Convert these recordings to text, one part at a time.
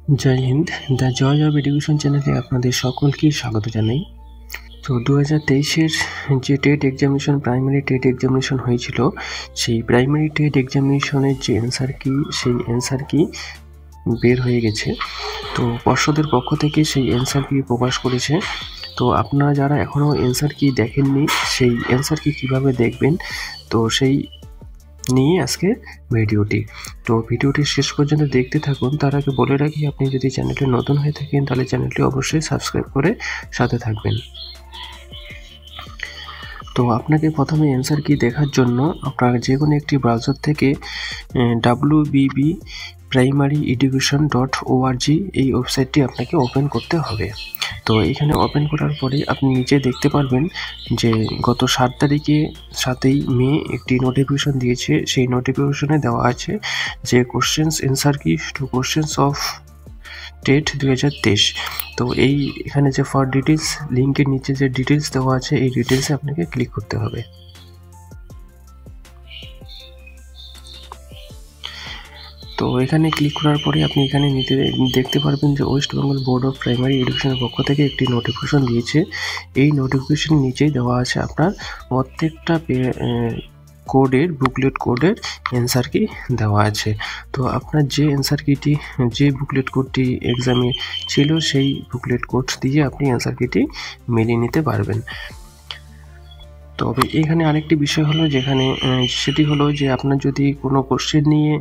Joy Hind. The joy of education চ্যানেলে আপনাদের সকলকে স্বাগত জানাই। তো 2023-এর যে TET examination, primary TET examination হয়েছিল, সেই প্রাইমারি টেট এক্সামিনেশনের যে অ্যান্সার কি, সেই অ্যান্সার কি বের হয়ে গেছে। তো পর্ষদের পক্ষ থেকে সেই অ্যান্সার কি প্রকাশ করেছে। তো আপনারা যারা এখনও অ্যান্সার কি দেখেননি, সেই অ্যান্সার কি কীভাবে দেখবেন, তো সেই নিয়ে আজকে ভিডিওটি। তো ভিডিওটি শেষ পর্যন্ত দেখতে থাকুন। তার আগে বলে রাখি, আপনি যদি চ্যানেলটি নতুন হয়ে থাকেন তাহলে চ্যানেলটি অবশ্যই সাবস্ক্রাইব করে সাথে থাকবেন। তো আপনাকে প্রথমে অ্যান্সার কি দেখার জন্য আপনারা যে কোনো একটি ব্রাউজার থেকে www.primaryeducation.org এই ওয়েবসাইটটি আপনাকে ওপেন করতে হবে। তো এখানে ওপেন করার পরে আপনি নিচে দেখতে পারবেন যে গত 7 মে একটি নোটিফিকেশন দিয়েছে। সেই নোটিফিকেশনে দেওয়া আছে যে কোশ্চেন্স অ্যান্সার কি টু কোশ্চেন্স অফ টেট 2023। তো এখানে যে ফর ডিটেলস লিঙ্কের নিচে যে ডিটেলস দেওয়া আছে, এই ডিটেলসে আপনাকে ক্লিক করতে হবে। তো এখানে ক্লিক করার পরে আপনি এখানে দেখতে পারবেন যে West Bengal board of primary এডুকেশনের পক্ষ থেকে একটি নোটিফিকেশন দিয়েছে। এই নোটিফিকেশন নিচেই দেওয়া আছে আপনার প্রত্যেকটা কোডের বুকলেট কোডের অ্যান্সার কি দেওয়া আছে। তো আপনার যে অ্যান্সার কিটি, যে বুকলেট কোডটি এক্সামে ছিল, সেই বুকলেট কোড দিয়ে আপনি অ্যান্সার কিটি মিলিয়ে নিতে পারবেন। তবে এখানে আরেকটি বিষয় হলো যেখানে সেটি হলো যে আপনার যদি কোনো কোশ্চেন নিয়ে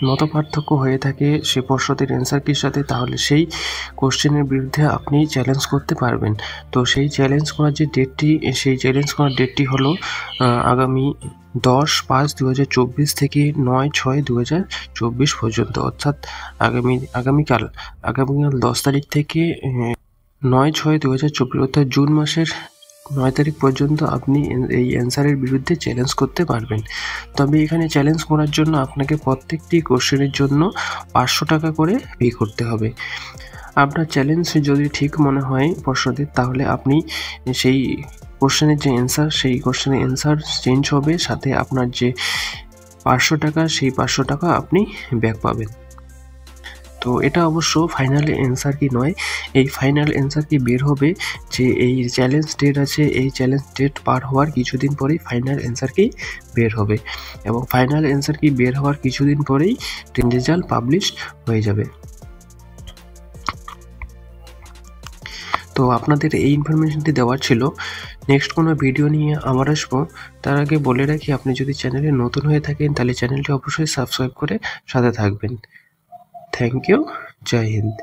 মত পার্থক্য হয়ে থাকে সে পর্ষদের অ্যান্সার কির সাথে, তাহলে সেই কোশ্চেনের বিরুদ্ধে আপনি চ্যালেঞ্জ করতে পারবেন। তো সেই চ্যালেঞ্জ করার যে ডেটটি, সেই চ্যালেঞ্জ করার ডেটটি হলো আগামী 10/5/2024 থেকে 9/6/2024 পর্যন্ত, অর্থাৎ আগামীকাল 10 তারিখ থেকে 9/6/2024 অর্থাৎ জুন মাসের 9 তারিখ পর্যন্ত আপনি এই অ্যান্সারের বিরুদ্ধে চ্যালেঞ্জ করতে পারবেন। তবে এখানে চ্যালেঞ্জ করার জন্য আপনাকে প্রত্যেকটি কোশ্চেনের জন্য 500 টাকা করে পে করতে হবে। আপনার চ্যালেঞ্জ যদি ঠিক মনে হয় পর্ষদের, তাহলে আপনি সেই কোশ্চেনের যে অ্যান্সার, সেই কোশ্চেনের অ্যান্সার চেঞ্জ হবে, সাথে আপনার যে 500 টাকা, সেই 500 টাকা আপনি ব্যাক পাবেন। তো এটা অবশ্য ফাইনাল অ্যান্সার কি নয়। এই ফাইনাল অ্যান্সার কি বের হবে যে এই চ্যালেঞ্জ ডেট আছে, এই চ্যালেঞ্জ ডেট পার হওয়ার কিছুদিন পরেই ফাইনাল অ্যান্সার কি বের হবে, এবং ফাইনাল অ্যান্সার কি বের হওয়ার কিছুদিন পরেই রেজাল্ট পাবলিশ হয়ে যাবে। তো আপনাদের এই ইনফরমেশনটি দেওয়ার ছিল। নেক্সট কোনো ভিডিও নিয়ে আবার আসবো। তার আগে বলে রাখি, আপনি যদি চ্যানেলে নতুন হয়ে থাকেন তাহলে চ্যানেলটি অবশ্যই সাবস্ক্রাইব করে সাথে থাকবেন। Thank you. জয় হিন্দ।